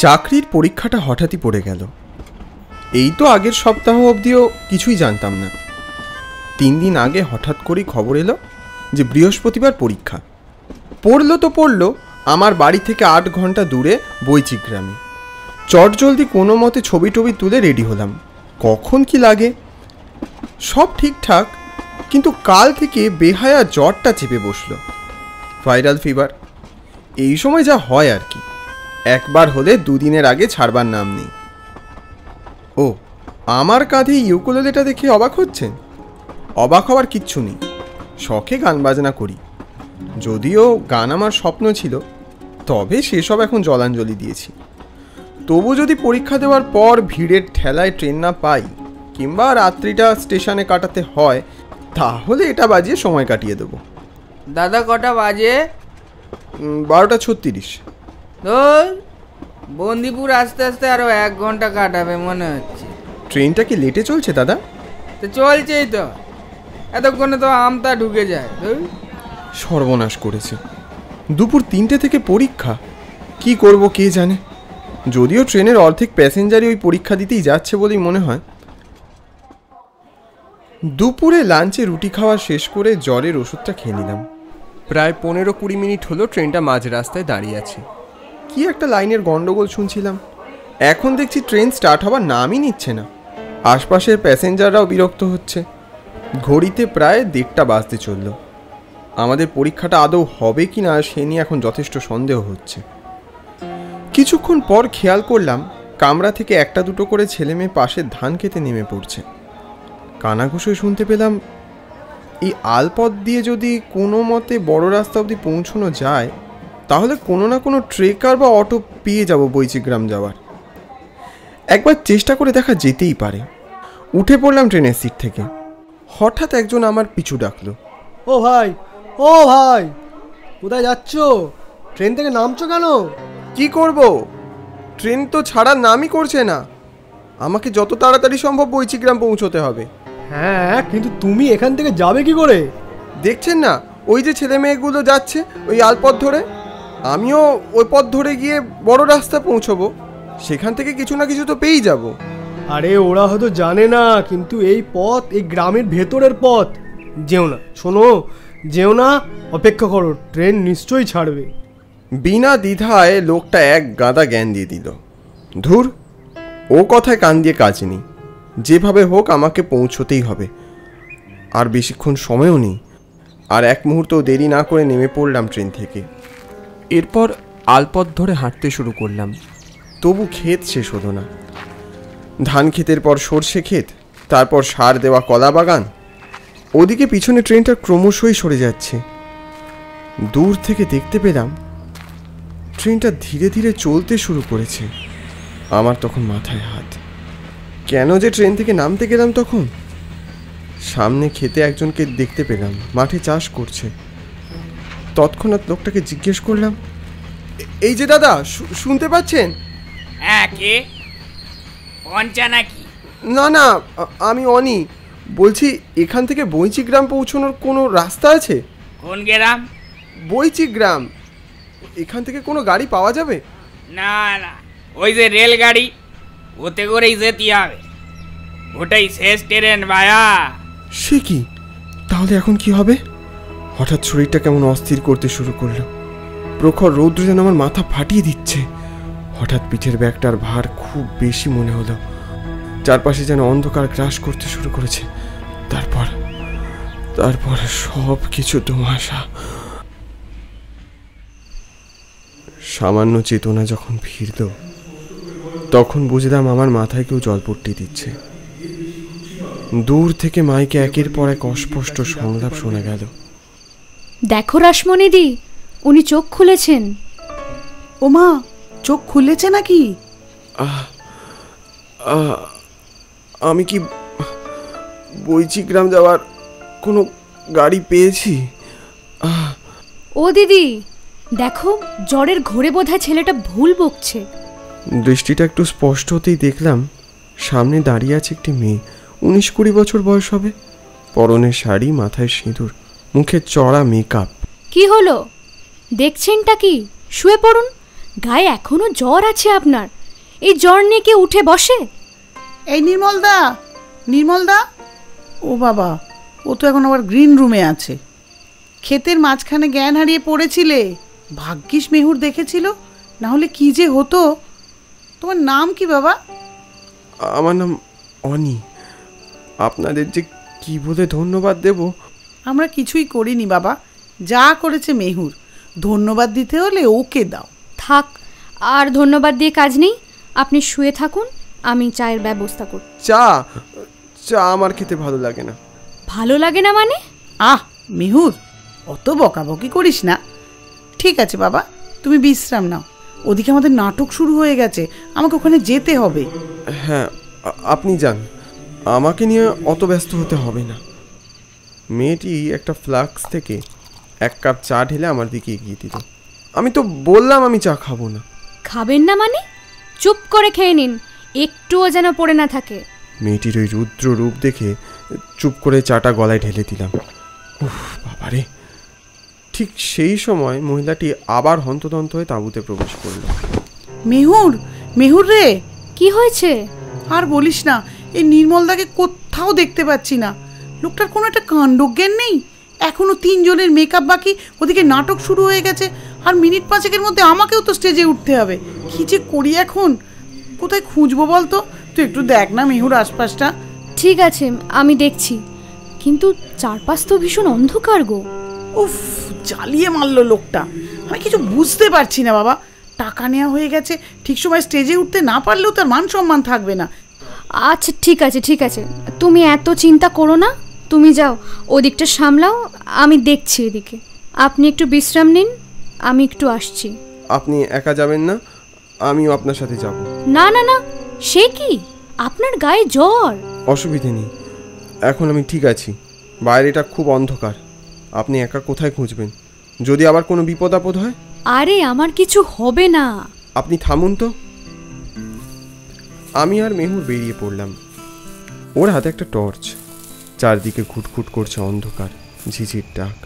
চাকরির পরীক্ষাটা হঠাৎই পড়ে গেল। এই তো আগের সপ্তাহ অবধিও কিছুই জানতাম না। 3 দিন আগে হঠাৎ করেই খবর এলো যে বৃহস্পতিবার পরীক্ষা। পড়লো তো পড়লো আমার বাড়ি থেকে 8 ঘন্টা দূরে বৈচিগ্রামে। চটজলদি কোনো মতে ছবি টবি তুলে রেডি হলাম। কখন কি লাগে সব ঠিকঠাক, কিন্তু কাল থেকে বেহায়া জ্বরটা চেপে বসলো। ভাইরাল ফিভার, এই সময় যা হয় আর কি। একবার হলে 2 দিনের আগে ছাড়বার নাম নেই। ও, আমার কাঁধে ইউকুলেলেটা দেখে অবাক হচ্ছেন? অবাক হওয়ার কিচ্ছু নেই। শখে গান বাজনা করি, যদিও গান আমার স্বপ্ন ছিল, তবে সেসব এখন জলাঞ্জলি দিয়েছি। তবু যদি পরীক্ষা দেওয়ার পর ভিড়ের ঠেলায় ট্রেন না পাই কিংবা রাত্রিটা স্টেশনে কাটাতে হয়, তাহলে এটা বাজিয়ে সময় কাটিয়ে দেবো। দাদা কটা বাজে? 12:36। বন্দিপুর আস্তে আস্তে আরো 1 ঘন্টা কাটাবে মনে হচ্ছে। ট্রেনটা কি লেটে চলছে দাদা? তো চলছেই তো, এতক্ষণে তো আমতা ঢুকে যায়। সর্বনাশ করেছে। দুপুর 3টে থেকে পরীক্ষা, কি করব কে জানে। যদিও ট্রেনের অর্ধেক প্যাসেঞ্জারই ওই পরীক্ষা দিতেই যাচ্ছে বলেই মনে হয়। দুপুরে লাঞ্চে রুটি খাওয়া শেষ করে জ্বরের ওষুধটা খেয়ে নিলাম। প্রায় 15-20 মিনিট হলো ট্রেনটা মাঝ রাস্তায় দাঁড়িয়ে আছে। কি একটা লাইনের গন্ডগোল শুনছিলাম, এখন দেখছি ট্রেন স্টার্ট হবার নামই নিচ্ছে না। আশপাশের প্যাসেঞ্জাররাও বিরক্ত হচ্ছে। ঘড়িতে প্রায় 1:30 বাজতে চলল। আমাদের পরীক্ষাটা আদৌ হবে কি না সে নিয়ে এখন যথেষ্ট সন্দেহ হচ্ছে। কিছুক্ষণ পর খেয়াল করলাম কামরা থেকে 1-2 করে ছেলে মেয়ে পাশে ধান খেতে নেমে পড়ছে। কানাঘুষোয় শুনতে পেলাম এই আলপথ দিয়ে যদি কোনো মতে বড় রাস্তা অবধি পৌঁছানো যায়, তাহলে কোনো না কোনো ট্রেকার বা অটো পেয়ে যাব বৈচিগ্রাম যাওয়ার। একবার চেষ্টা করে দেখা যেতেই পারে। উঠে পড়লাম ট্রেনের সিট থেকে। হঠাৎ একজন আমার পিছু ডাকলো, ও ভাই, কোথায় যাচ্ছ? ট্রেন থেকে নামছো কেন? কি করব, ট্রেন তো ছাড়ার নামই করছে না। আমাকে যত তাড়াতাড়ি সম্ভব বৈচিগ্রাম পৌঁছতে হবে। হ্যাঁ, কিন্তু তুমি এখান থেকে যাবে কি করে? দেখছেন না ওই যে ছেলে মেয়েগুলো যাচ্ছে ওই আলপথ ধরে, আমিও ওই পথ ধরে গিয়ে বড় রাস্তা পৌঁছবো। সেখান থেকে কিছু না কিছু তো পেয়েই যাব। আরে ওরা হয়তো জানে না, কিন্তু এই পথ এই গ্রামের ভেতরের পথ। যেও না, শোনো, যেও না, অপেক্ষা করো, ট্রেন নিশ্চয়ই ছাড়বে। বিনা দ্বিধায় লোকটা এক গাদা জ্ঞান দিয়ে দিল। ধুর, ও কথায় কান দিয়ে কাজ নেই। যেভাবে হোক আমাকে পৌঁছতেই হবে। আর বেশিক্ষণ সময়ও নেই। আর এক মুহূর্ত দেরি না করে নেমে পড়লাম ট্রেন থেকে। এরপর আলপথ ধরে হাঁটতে শুরু করলাম। তবু ক্ষেত শেষ হলো না। ধান ক্ষেতের পর সর্ষে ক্ষেত, তারপর সার দেওয়া কলা বাগান। ওদিকে পিছনে ট্রেনটা ক্রমশই সরে যাচ্ছে। দূর থেকে দেখতে পেলাম ট্রেনটা ধীরে ধীরে চলতে শুরু করেছে। আমার তখন মাথায় হাত। কেন যে ট্রেন থেকে নামতে গেলাম তখন? সামনে খেতে একজনকে দেখতে পেলাম, মাঠে চাষ করছে। তৎক্ষণাৎ লোকটাকে জিজ্ঞেস করলাম, এই যে দাদা, শুনতে পাচ্ছেন? হ্যাঁ, কে? পঞ্চা নাকি? না না, আমি অনি বলছি। এখান থেকে বৈচিগ্রাম পৌঁছানোর কোনো রাস্তা আছে? কোন গ্রাম? বৈচিগ্রাম। এখান থেকে কোনো গাড়ি পাওয়া যাবে? না না, ওই যে রেলগাড়ি, ওতে করেই যেতে হবে। ওটাই শেষ ট্রেন ভায়া। সে কি? তাহলে এখন কি হবে? হঠাৎ শরীরটা কেমন অস্থির করতে শুরু করলো। প্রখর রৌদ্র যেন আমার মাথা ফাটিয়ে দিচ্ছে। হঠাৎ পিঠের ব্যাগটার ভার খুব বেশি মনে হলো। চারপাশে যেন অন্ধকার গ্রাস করতে শুরু করেছে। তারপর সব কিছু ধোঁয়াশা। সামান্য চেতনা যখন ফিরল, তখন বুঝলাম আমার মাথায় কেউ জলপট্টি দিচ্ছে। দূর থেকে মাইকে একের পর এক অস্পষ্ট সংলাপ শোনা গেল। দেখো রাসমণিদি, উনি চোখ খুলেছেন। ওমা, চোখ খুলেছে নাকি? আমি কি বৈচিগ্রাম যাওয়ার কোনো গাড়ি পেয়েছি? ও দিদি, দেখো জ্বরের ঘোরে বোধহয় ছেলেটা ভুল বকছে। দৃষ্টিটা একটু স্পষ্ট হতেই দেখলাম সামনে দাঁড়িয়ে আছে একটি মেয়ে। 19-20 বছর বয়স হবে। পরনে শাড়ি, মাথায় সিঁদুর, মুখে চড়া মেকআপ। কি হলো, দেখছেনটা কি? শুয়ে পড়ুন, গায়ে এখনো জ্বর আছে আপনার। এই জ্বর নিয়ে কে উঠে বসে? এই নির্মলদা, ও বাবা, ও তো এখন আবার গ্রিন রুমে আছে। ক্ষেতের মাঝখানে জ্ঞান হারিয়ে পড়েছিলে, ভাগ্যিস মেহুর দেখেছিল, না হলে কি যে হতো। তোমার নাম কি বাবা? আমার নাম অনি। আপনাদের যে কি বলে ধন্যবাদ দেব। আমরা কিছুই করিনি বাবা, যা করেছে মেহুর। ধন্যবাদ দিতে হলে ওকে দাও। থাক, আর ধন্যবাদ দিয়ে কাজ নেই। আপনি শুয়ে থাকুন, আমি চায়ের ব্যবস্থা করি। চা চা আমার খেতে ভালো লাগে না। ভালো লাগে না মানে? মেহুর, অত বকাবকি করিস না। ঠিক আছে বাবা, তুমি বিশ্রাম নাও। ওদিকে আমাদের নাটক শুরু হয়ে গেছে, আমাকে ওখানে যেতে হবে। হ্যাঁ, আপনি যান, আমাকে নিয়ে অত ব্যস্ত হতে হবে না। মেয়েটি একটা ফ্লাক্স থেকে 1 কাপ চা ঢেলে আমার দিকে এগিয়ে দিল। আমি তো বললাম আমি চা খাবো না। খাবেন না মানে? চুপ করে খেয়ে নিন, একটুও যেন পড়ে না থাকে। মেয়েটির ওই রুদ্র রূপ দেখে চুপ করে চাটা গলায় ঢেলে দিলাম। উফ বাবারে! ঠিক সেই সময় মহিলাটি আবার হন্তদন্ত হয়ে তাঁবুতে প্রবেশ করল। মেহুর রে! কি হয়েছে? আর বলিস না, এই নির্মলদাকে কোথাও দেখতে পাচ্ছি না। লোকটার কোনো একটা কাণ্ডজ্ঞান নেই। এখনো 3 জনের মেকআপ বাকি, ওদিকে নাটক শুরু হয়ে গেছে, আর মিনিট 5 মধ্যে আমাকেও তো স্টেজে উঠতে হবে। কি যে করি এখন, কোথায় খুঁজবো বলতো? তুই একটু দেখ না মেহুর আশপাশটা। ঠিক আছে, আমি দেখছি, কিন্তু চারপাশ তো ভীষণ অন্ধকার গো। উফ, জ্বালিয়ে মারলো লোকটা। আমি কিছু বুঝতে পারছি না বাবা। টাকা নেওয়া হয়ে গেছে, ঠিক সময় স্টেজে উঠতে না পারলেও তার মান সম্মান থাকবে না। আচ্ছা ঠিক আছে, তুমি এত চিন্তা করো না। তুমি যাও, ওদিকটা সামলাও, আমি দেখছি এদিকে। আপনি একটু বিশ্রাম নিন, আমি একটু আসছি। আপনি একা যাবেন না? আমিও আপনার সাথে যাব। না, সে কি? আপনার গায়ে জ্বর। অসুবিধে নেই, এখন আমি ঠিক আছি। বাইরেটা খুব অন্ধকার, আপনি একা কোথায় খুঁজবেন? যদি আবার কোনো বিপদ আপদ হয়? আরে আমার কিছু হবে না। আপনি থামুন তো। আমি আর মেহুর বেরিয়ে পড়লাম। ওর হাতে একটা টর্চ, চারদিকে ঘুটঘুট করছে অন্ধকার, ঝিঝির ডাক।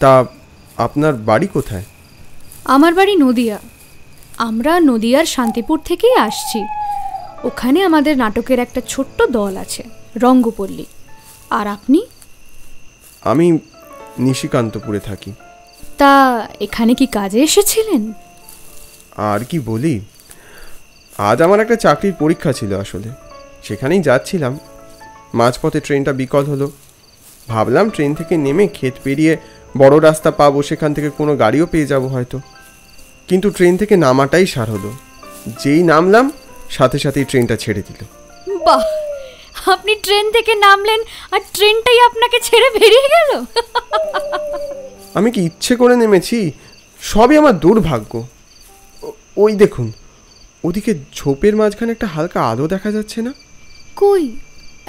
তা আপনার বাড়ি কোথায়? আমার বাড়ি নদিয়া। আমরা নদিয়ার শান্তিপুর থেকেই আসছি। ওখানে আমাদের নাটকের একটা ছোট্ট দল আছে, রঙ্গপল্লী। আর আপনি? আমি নিশিকান্তপুরে থাকি। তা এখানে কি কাজে এসেছিলেন? আর কি বলি, আজ আমার একটা চাকরির পরীক্ষা ছিল আসলে, সেখানেই যাচ্ছিলাম। মাঝপথে ট্রেনটা বিকল হলো। ভাবলাম ট্রেন থেকে নেমে ক্ষেত পেরিয়ে বড় রাস্তা পাবো, সেখান থেকে কোনো গাড়িও পেয়ে যাব হয়তো। কিন্তু ট্রেন থেকে নামাটাই সার হলো। যেই নামলাম সাথে সাথেই ট্রেনটা ছেড়ে দিল। বাহ, আপনি ট্রেন থেকে নামলেন আর ট্রেনটাই আপনাকে ছেড়ে বেরিয়ে গেল? আমি কি ইচ্ছে করে নেমেছি? সবই আমার দুর্ভাগ্য। ওই দেখুন, ওদিকে ঝোপের মাঝখানে একটা হালকা আলো দেখা যাচ্ছে না? কই?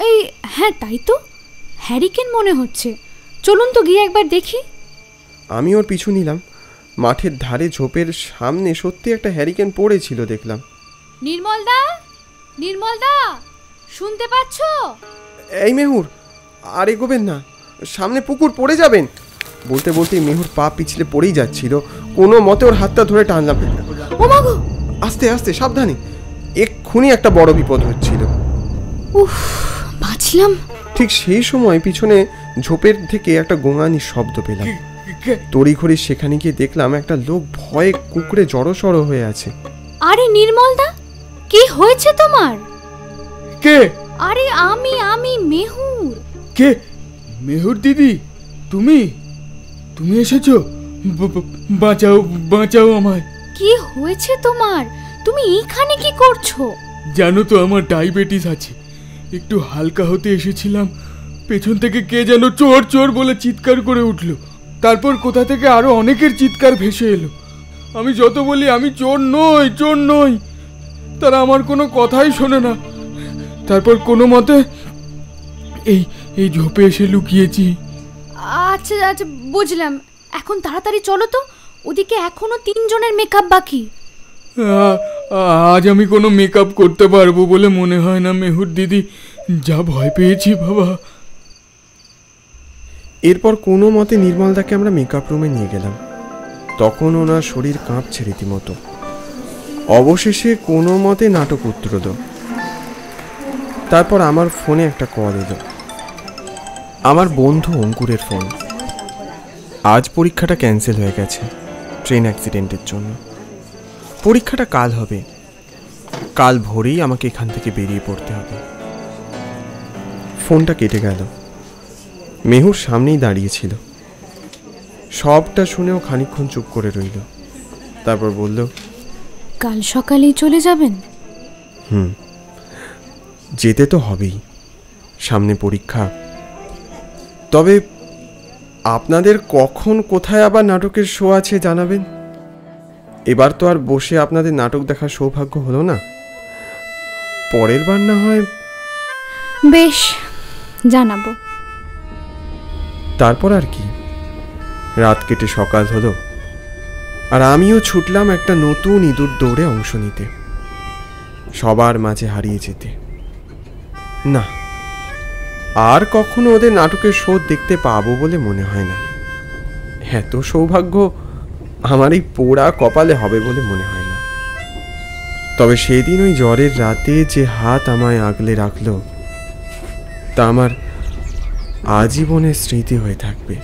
এই হ্যাঁ, তাই তো, হ্যারিকেন মনে হচ্ছে। চলুন তো গিয়ে একবার দেখি। আমি ওর পিছু নিলাম। মাঠের ধারে ঝোপের সামনে সত্যি একটা হ্যারিকেন পড়েছিল দেখলাম। নির্মলদা, শুনতে পাচ্ছ? এই মেহুর, আর এগোবেন না, সামনে পুকুর, পড়ে যাবেন। বলতে বলতেই মেহুর পা পিছলে পড়েই যাচ্ছিল। কোনো মতে ওর হাতটা ধরে টানলাম। ও মা গো! আস্তে আস্তে, সাবধানে, এক্ষুনি একটা বড় বিপদ হচ্ছিল। উফ, বাঁচলাম। ঠিক সেই সময় পিছনে ঝোপের থেকে একটা গোঙানির শব্দ পেলাম। তড়িঘড়ি সেখানে গিয়ে দেখলাম একটা লোক ভয়ে কুকুরে জড়সড় হয়ে আছে। আরে নির্মলদা, কি হয়েছে তোমার? কে? আরে আমি মেহুর। কে? মেহুর দিদি, তুমি এসেছো? বাঁচাও আমায়। কি হয়েছে তোমার? তুমি এইখানে কি করছো? জানো তো আমার ডায়াবেটিস আছে, একটু হালকা হতে এসেছিলাম। পেছন থেকে কে যেন চোর চোর বলে চিৎকার করে উঠলো। তারপর কোথা থেকে আরো অনেকের চিৎকার ভেসে এলো। আমি যত বলি আমি চোর নই, তারা আমার কোনো কথাই শোনে না। তারপর কোনো মতে এই ঝোপে এসে লুকিয়েছি। আচ্ছা, বুঝলাম। এখন তাড়াতাড়ি চলো তো, ওদিকে এখনো 3 জনের মেকআপ বাকি। আজ আমি কোনো মেকআপ করতে পারবো বলে মনে হয় না মেহুর দিদি, যা ভয় পেয়েছি বাবা। এরপর কোনো মতে নির্মলদাকে আমরা মেকআপ রুমে নিয়ে গেলাম। তখন ওনার শরীর কাঁপছে রীতিমতো। অবশেষে কোনো মতে নাটক উতরল। তারপর আমার ফোনে একটা কল এলো, আমার বন্ধু অঙ্কুরের ফোন। আজ পরীক্ষাটা ক্যান্সেল হয়ে গেছে ট্রেন অ্যাক্সিডেন্টের জন্য। পরীক্ষাটা কাল হবে, কাল ভোরেই আমাকে এখান থেকে বেরিয়ে পড়তে হবে। ফোনটা কেটে গেল। মেহুর সামনেই দাঁড়িয়েছিল। সবটা শুনেও খানিকক্ষণ চুপ করে রইল। তারপর বলল, কাল সকালেই চলে যাবেন? যেতে তো হবেই, সামনে পরীক্ষা। তবে আপনাদের কখন কোথায় আবার নাটকের শো আছে জানাবেন। এবার তো আর বসে আপনাদের নাটক দেখার সৌভাগ্য হলো না। পরের বার না হয়। বেশ, জানাবো। তারপর আর কি, রাত কেটে সকাল হলো, আর আমিও ছুটলাম একটা নতুন ইঁদুর দৌড়ে অংশ নিতে, সবার মাঝে হারিয়ে যেতে। না, আর কখনো ওদের নাটকের শো দেখতে পাবো বলে মনে হয় না। এত সৌভাগ্য আমার এই পোড়া কপালে হবে বলে মনে হয় না। তবে সেদিন ওই জ্বরের রাতে যে হাত আমায় আগলে রাখলো, তা আমার আজীবনের স্মৃতি হয়ে থাকবে।